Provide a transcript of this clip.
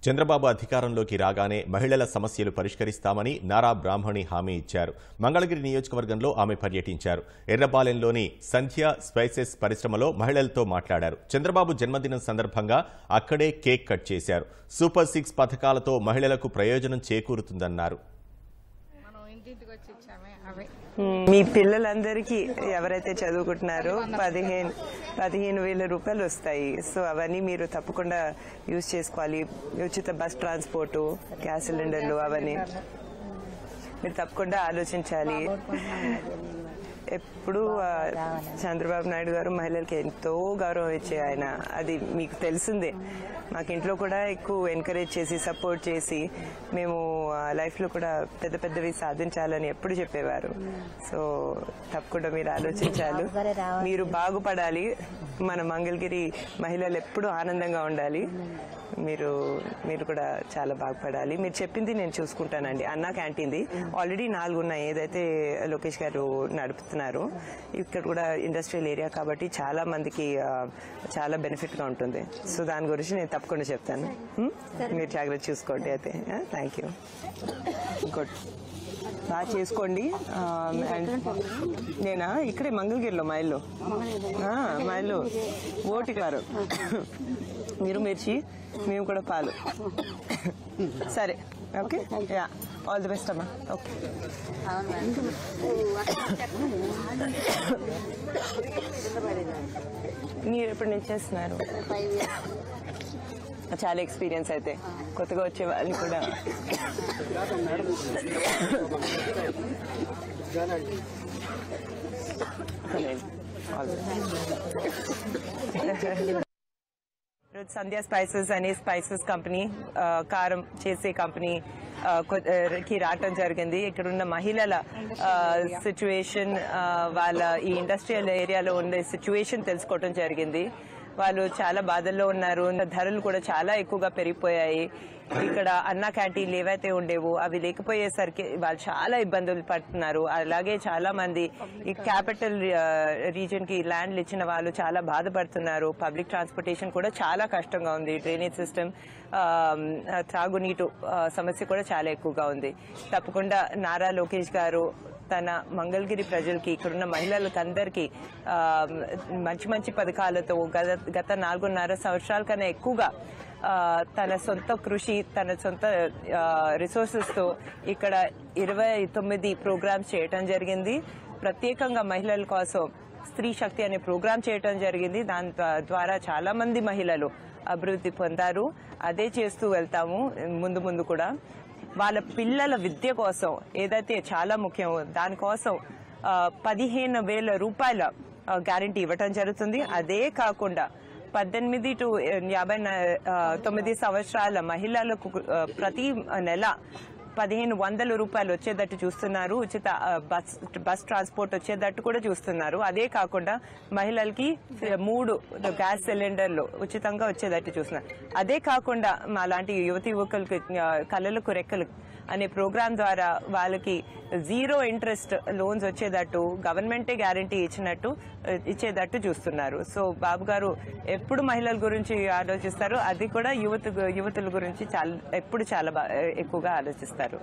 చంద్రబాబు అధికారంలోకి రాగానే మహిళల సమస్యలు పరిష్కరిస్తామని నారా బ్రాహ్మణి హామీ ఇచ్చారు. మంగళగిరి నియోజకవర్గంలో ఆమె పర్యటించారు. ఎర్రపాలెంలోని సంధ్య స్పైసెస్ పరిశ్రమలో మహిళలతో మాట్లాడారు. చంద్రబాబు జన్మదినం సందర్భంగా అక్కడే కేక్ కట్ చేశారు. సూపర్ 6 పథకాలతో మహిళలకు ప్రయోజనం చేకూరుతుందన్నారు. మీ పిల్లలందరికీ ఎవరైతే చదువుకుంటున్నారో 15,000 రూపాయలు వస్తాయి. సో అవన్నీ మీరు తప్పకుండా యూజ్ చేసుకోవాలి. ఉచిత బస్ ట్రాన్స్పోర్టు, గ్యాస్ సిలిండర్లు అవన్నీ మీరు తప్పకుండా ఆలోచించాలి. ఎప్పుడు చంద్రబాబు నాయుడు గారు మహిళలకి ఎంతో గౌరవం ఇచ్చే ఆయన, అది మీకు తెలిసిందే. మాకు ఇంట్లో కూడా ఎక్కువ ఎంకరేజ్ చేసి సపోర్ట్ చేసి మేము లైఫ్లో కూడా పెద్ద పెద్దవి సాధించాలని ఎప్పుడు చెప్పేవారు. సో తప్పకుండా మీరు ఆలోచించాలి, మీరు బాగుపడాలి. మన మంగళగిరి మహిళలు ఎప్పుడు ఆనందంగా ఉండాలి. మీరు కూడా చాలా బాగుపడాలి. మీరు చెప్పింది నేను చూసుకుంటానండి. అన్నా క్యాంటీన్ది ఆల్రెడీ 4 ఉన్నాయి, ఏదైతే లోకేష్ గారు నడుపుతున్నారు. ఇక్కడ కూడా ఇండస్ట్రియల్ ఏరియా కాబట్టి చాలా మందికి చాలా బెనిఫిట్గా ఉంటుంది. సో దాని గురించి నేను తప్పకుండా చెప్తాను. మీరు జాగ్రత్త చూసుకోండి. అయితే థ్యాంక్ యూ. గుడ్, బాగా చేసుకోండి. నేనా ఇక్కడే మంగళగిరిలో మా ఇల్లు ఓటికారు. మీరు మిర్చి, మేము కూడా పాలు. సరే, okay. Yeah, all the best అమ్మా. ఓకే. మీరు ఎప్పటి నుంచి చేస్తున్నారు? చాలా ఎక్స్పీరియన్స్. అయితే కొత్తగా వచ్చే వాళ్ళు కూడా సంధ్య స్పైసెస్ అనే స్పైసెస్ కంపెనీ, కారం చేసే కంపెనీ కి రావటం జరిగింది. ఇక్కడున్న మహిళల సిచ్యువేషన్, వాళ్ళ ఈ ఇండస్ట్రియల్ ఏరియాలో ఉండే సిచ్యువేషన్ తెలుసుకోవటం జరిగింది. వాళ్ళు చాలా బాధల్లో ఉన్నారు. ధరలు కూడా చాలా ఎక్కువగా పెరిగిపోయాయి. ఇక్కడ అన్నా క్యాంటీన్లు ఏవైతే ఉండేవో అవి లేకపోయేసరికి వాళ్ళు చాలా ఇబ్బందులు పడుతున్నారు. అలాగే చాలా మంది ఈ క్యాపిటల్ రీజియన్ కి ల్యాండ్లు ఇచ్చిన వాళ్ళు చాలా బాధపడుతున్నారు. పబ్లిక్ ట్రాన్స్పోర్టేషన్ కూడా చాలా కష్టంగా ఉంది. డ్రైనేజ్ సిస్టమ్, త్రాగునీటు సమస్య కూడా చాలా ఎక్కువగా ఉంది. తప్పకుండా నారా లోకేష్ గారు తన మంగళగిరి ప్రజలకి, ఇక్కడున్న మహిళలకు అందరికీ మంచి మంచి పథకాలతో గత 4.5 సంవత్సరాల కన్నా ఎక్కువగా తన సొంత కృషి, తన సొంత రిసోర్సెస్ తో ఇక్కడ 29 ప్రోగ్రామ్స్ చేయటం జరిగింది. ప్రత్యేకంగా మహిళల కోసం స్త్రీ శక్తి అనే ప్రోగ్రాం చేయటం జరిగింది. దాని ద్వారా చాలా మంది మహిళలు అభివృద్ధి పొందారు. అదే చేస్తూ వెళ్తాము ముందు ముందు కూడా. వాళ్ళ పిల్లల విద్య కోసం ఏదైతే చాలా ముఖ్యం, దానికోసం 15,000 రూపాయల గ్యారంటీ ఇవ్వటం జరుగుతుంది. అదే కాకుండా 18 to 59 సంవత్సరాల మహిళలకు ప్రతి నెల 1,500 రూపాయలు వచ్చేటట్టు చూస్తున్నారు. ఉచిత బస్ ట్రాన్స్పోర్ట్ వచ్చేటట్టు కూడా చూస్తున్నారు. అదే కాకుండా మహిళలకి 3 గ్యాస్ సిలిండర్లు ఉచితంగా వచ్చేటట్టు చూస్తున్నారు. అదే కాకుండా మా లాంటి యువతి యువకులకి కళలకు రెక్కలు అనే ప్రోగ్రాం ద్వారా వాళ్ళకి 0 ఇంట్రెస్ట్ లోన్స్ వచ్చేటట్టు గవర్నమెంటే గ్యారంటీ ఇచ్చేటట్టు చూస్తున్నారు. సో బాబు గారు ఎప్పుడు మహిళల గురించి ఆలోచిస్తారు, అది కూడా యువతుల గురించి ఎప్పుడు చాలా ఎక్కువగా ఆలోచిస్తారు.